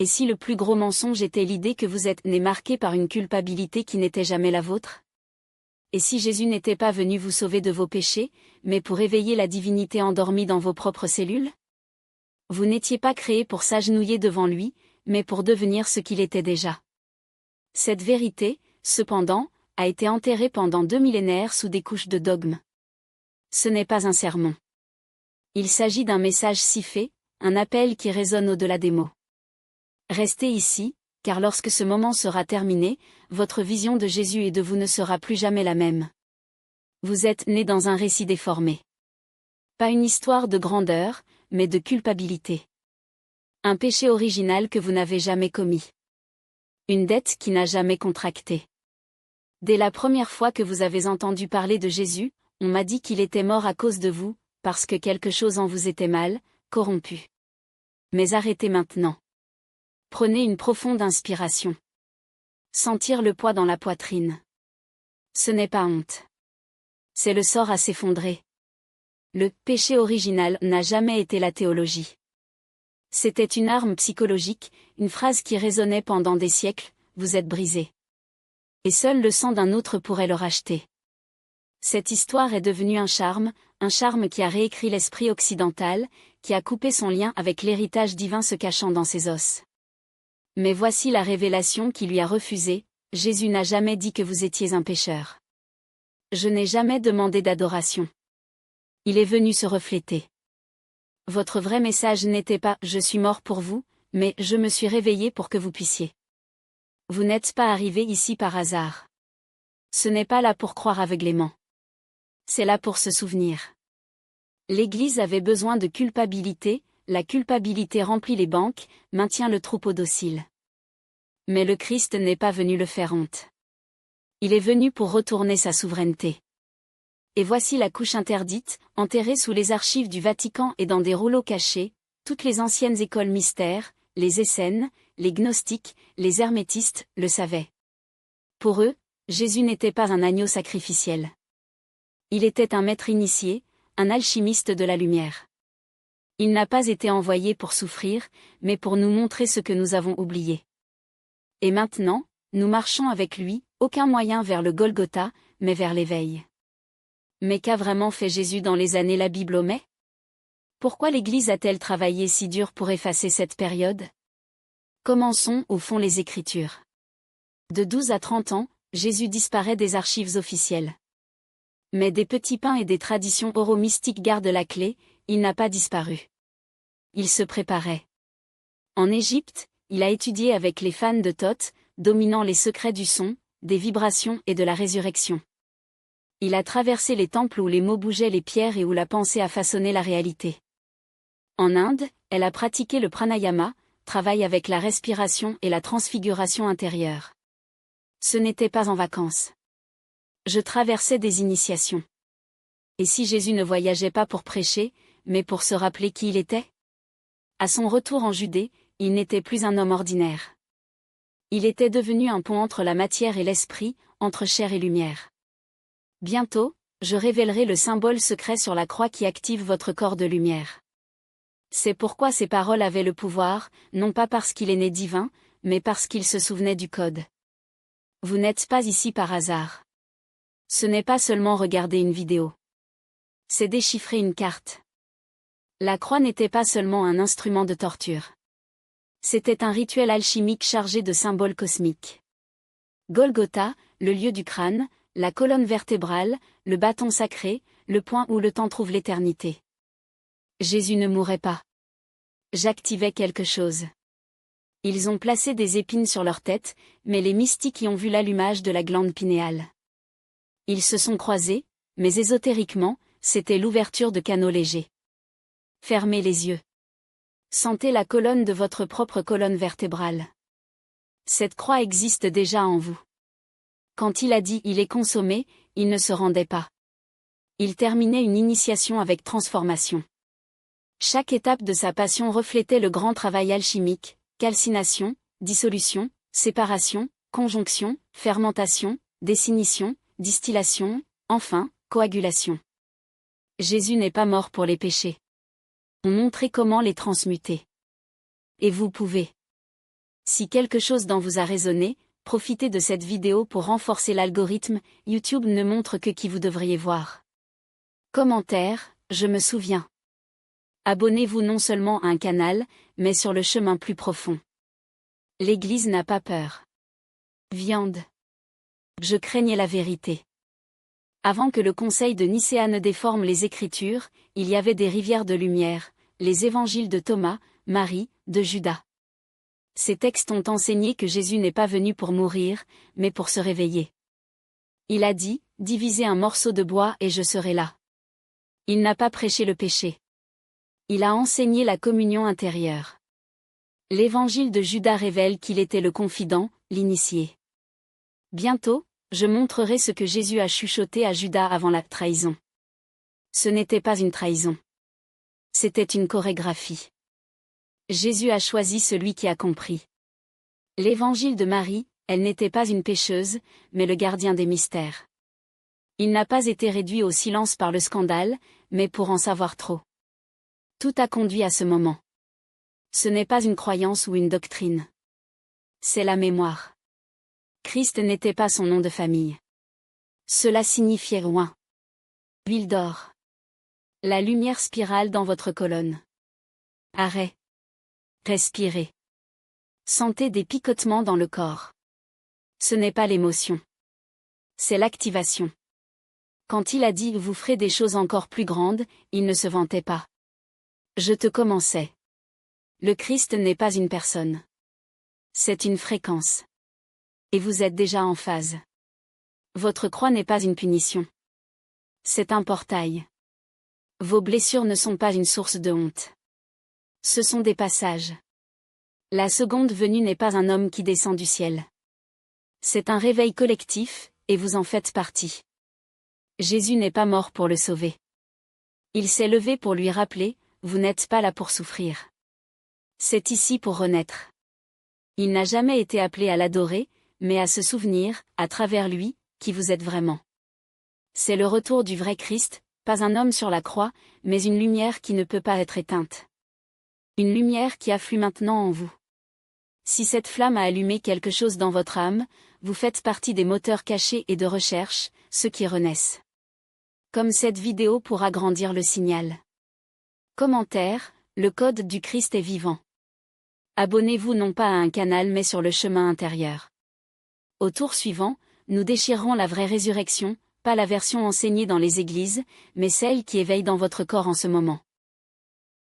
Et si le plus gros mensonge était l'idée que vous êtes né marqué par une culpabilité qui n'était jamais la vôtre? Et si Jésus n'était pas venu vous sauver de vos péchés, mais pour éveiller la divinité endormie dans vos propres cellules? Vous n'étiez pas créé pour s'agenouiller devant lui, mais pour devenir ce qu'il était déjà. Cette vérité, cependant, a été enterrée pendant 2 millénaires sous des couches de dogmes. Ce n'est pas un sermon. Il s'agit d'un message siffé, un appel qui résonne au-delà des mots. Restez ici, car lorsque ce moment sera terminé, votre vision de Jésus et de vous ne sera plus jamais la même. Vous êtes né dans un récit déformé. Pas une histoire de grandeur, mais de culpabilité. Un péché original que vous n'avez jamais commis. Une dette qui n'a jamais contracté. Dès la première fois que vous avez entendu parler de Jésus, on m'a dit qu'il était mort à cause de vous, parce que quelque chose en vous était mal, corrompu. Mais arrêtez maintenant. Prenez une profonde inspiration. Sentir le poids dans la poitrine. Ce n'est pas honte. C'est le sort à s'effondrer. Le péché original n'a jamais été la théologie. C'était une arme psychologique, une phrase qui résonnait pendant des siècles, vous êtes brisé. Et seul le sang d'un autre pourrait le racheter. Cette histoire est devenue un charme qui a réécrit l'esprit occidental, qui a coupé son lien avec l'héritage divin se cachant dans ses os. Mais voici la révélation qui lui a refusé, Jésus n'a jamais dit que vous étiez un pécheur. Je n'ai jamais demandé d'adoration. Il est venu se refléter. Votre vrai message n'était pas « Je suis mort pour vous », mais « Je me suis réveillé pour que vous puissiez ». Vous n'êtes pas arrivé ici par hasard. Ce n'est pas là pour croire aveuglément. C'est là pour se souvenir. L'Église avait besoin de culpabilité, la culpabilité remplit les banques, maintient le troupeau docile. Mais le Christ n'est pas venu le faire honte. Il est venu pour retourner sa souveraineté. Et voici la couche interdite, enterrée sous les archives du Vatican et dans des rouleaux cachés, toutes les anciennes écoles mystères, les Essènes, les gnostiques, les hermétistes, le savaient. Pour eux, Jésus n'était pas un agneau sacrificiel. Il était un maître initié, un alchimiste de la lumière. Il n'a pas été envoyé pour souffrir, mais pour nous montrer ce que nous avons oublié. Et maintenant, nous marchons avec lui, aucun moyen vers le Golgotha, mais vers l'éveil. Mais qu'a vraiment fait Jésus dans les années la Bible omet? Pourquoi l'Église a-t-elle travaillé si dur pour effacer cette période? Commençons au fond les Écritures. De 12 à 30 ans, Jésus disparaît des archives officielles. Mais des petits pains et des traditions oro-mystiques gardent la clé, il n'a pas disparu. Il se préparait. En Égypte, il a étudié avec les fans de Thoth, dominant les secrets du son, des vibrations et de la résurrection. Il a traversé les temples où les mots bougeaient les pierres et où la pensée a façonné la réalité. En Inde, elle a pratiqué le pranayama, travail avec la respiration et la transfiguration intérieure. Ce n'était pas en vacances. Je traversais des initiations. Et si Jésus ne voyageait pas pour prêcher, mais pour se rappeler qui il était? À son retour en Judée, il n'était plus un homme ordinaire. Il était devenu un pont entre la matière et l'esprit, entre chair et lumière. Bientôt, je révélerai le symbole secret sur la croix qui active votre corps de lumière. C'est pourquoi ces paroles avaient le pouvoir, non pas parce qu'il est né divin, mais parce qu'il se souvenait du code. Vous n'êtes pas ici par hasard. Ce n'est pas seulement regarder une vidéo. C'est déchiffrer une carte. La croix n'était pas seulement un instrument de torture. C'était un rituel alchimique chargé de symboles cosmiques. Golgotha, le lieu du crâne, la colonne vertébrale, le bâton sacré, le point où le temps trouve l'éternité. Jésus ne mourait pas. J'activais quelque chose. Ils ont placé des épines sur leur tête, mais les mystiques y ont vu l'allumage de la glande pinéale. Ils se sont croisés, mais ésotériquement, c'était l'ouverture de canaux légers. Fermez les yeux. Sentez la colonne de votre propre colonne vertébrale. Cette croix existe déjà en vous. Quand il a dit « il est consommé », il ne se rendait pas. Il terminait une initiation avec transformation. Chaque étape de sa passion reflétait le grand travail alchimique, calcination, dissolution, séparation, conjonction, fermentation, dessinition, distillation, enfin, coagulation. Jésus n'est pas mort pour les péchés. On montrait comment les transmuter. Et vous pouvez. Si quelque chose dans vous a résonné, profitez de cette vidéo pour renforcer l'algorithme. YouTube ne montre que qui vous devriez voir. Commentaire, je me souviens. Abonnez-vous non seulement à un canal, mais sur le chemin plus profond. L'Église n'a pas peur. Viande. Je craignais la vérité. Avant que le Conseil de Nicéa ne déforme les Écritures, il y avait des rivières de lumière, les évangiles de Thomas, Marie, de Judas. Ces textes ont enseigné que Jésus n'est pas venu pour mourir, mais pour se réveiller. Il a dit, « Divisez un morceau de bois et je serai là ». Il n'a pas prêché le péché. Il a enseigné la communion intérieure. L'évangile de Judas révèle qu'il était le confident, l'initié. Bientôt, je montrerai ce que Jésus a chuchoté à Judas avant la trahison. Ce n'était pas une trahison. C'était une chorégraphie. Jésus a choisi celui qui a compris. L'évangile de Marie, elle n'était pas une pécheuse, mais le gardien des mystères. Il n'a pas été réduit au silence par le scandale, mais pour en savoir trop. Tout a conduit à ce moment. Ce n'est pas une croyance ou une doctrine. C'est la mémoire. Christ n'était pas son nom de famille. Cela signifiait loin. Huile d'or. La lumière spirale dans votre colonne. Arrêt. Respirez. Sentez des picotements dans le corps. Ce n'est pas l'émotion. C'est l'activation. Quand il a dit « vous ferez des choses encore plus grandes », il ne se vantait pas. Je te commençais. Le Christ n'est pas une personne. C'est une fréquence. Et vous êtes déjà en phase. Votre croix n'est pas une punition. C'est un portail. Vos blessures ne sont pas une source de honte. Ce sont des passages. La seconde venue n'est pas un homme qui descend du ciel. C'est un réveil collectif, et vous en faites partie. Jésus n'est pas mort pour le sauver. Il s'est levé pour lui rappeler, vous n'êtes pas là pour souffrir. C'est ici pour renaître. Il n'a jamais été appelé à l'adorer, mais à se souvenir, à travers lui, qui vous êtes vraiment. C'est le retour du vrai Christ, pas un homme sur la croix, mais une lumière qui ne peut pas être éteinte. Une lumière qui afflue maintenant en vous. Si cette flamme a allumé quelque chose dans votre âme, vous faites partie des moteurs cachés et de recherche, ceux qui renaissent. Comme cette vidéo pour agrandir le signal. Commentaire, le code du Christ est vivant. Abonnez-vous non pas à un canal mais sur le chemin intérieur. Au tour suivant, nous déchirerons la vraie résurrection, pas la version enseignée dans les églises, mais celle qui éveille dans votre corps en ce moment.